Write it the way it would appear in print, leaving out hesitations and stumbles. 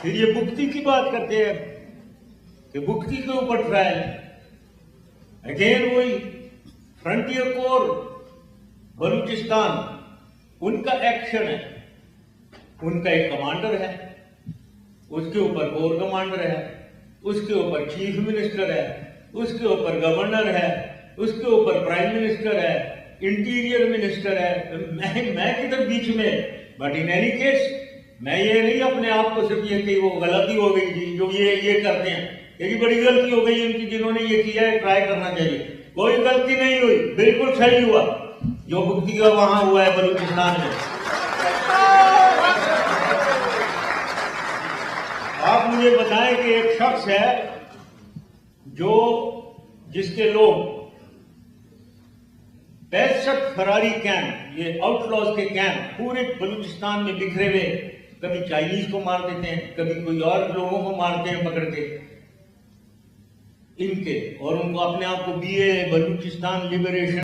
फिर ये बुख्ती की बात करते हैं कि बुख्ती के ऊपर ट्रायल, अगेन वही फ्रंटियर कोर बलूचिस्तान, उनका एक्शन है, उनका एक कमांडर है, उसके ऊपर कोर कमांडर है, उसके ऊपर चीफ मिनिस्टर है, उसके ऊपर गवर्नर है, उसके ऊपर प्राइम मिनिस्टर है, इंटीरियर मिनिस्टर है। मैं किधर बीच में? बट इन एनी केस मैं ये नहीं अपने आप को सिर्फ ये कि वो गलती हो गई थी जो ये करते हैं, ये बड़ी गलती हो गई इनकी जिन्होंने ये किया है, ट्राई करना चाहिए। कोई गलती नहीं हुई, बिल्कुल सही हुआ जो भुक्ति का वहां हुआ है बलूचिस्तान में। आप मुझे बताएं कि एक शख्स है जिसके लोग 65 फरारी कैंप, ये आउटलॉज के कैंप पूरे बलूचिस्तान में बिखरे हुए, कभी चाइनीज को मार देते हैं, कभी कोई और लोगों को मारते हैं पकड़ के इनके, और उनको अपने आप को बीए बलूचिस्तान लिबरेशन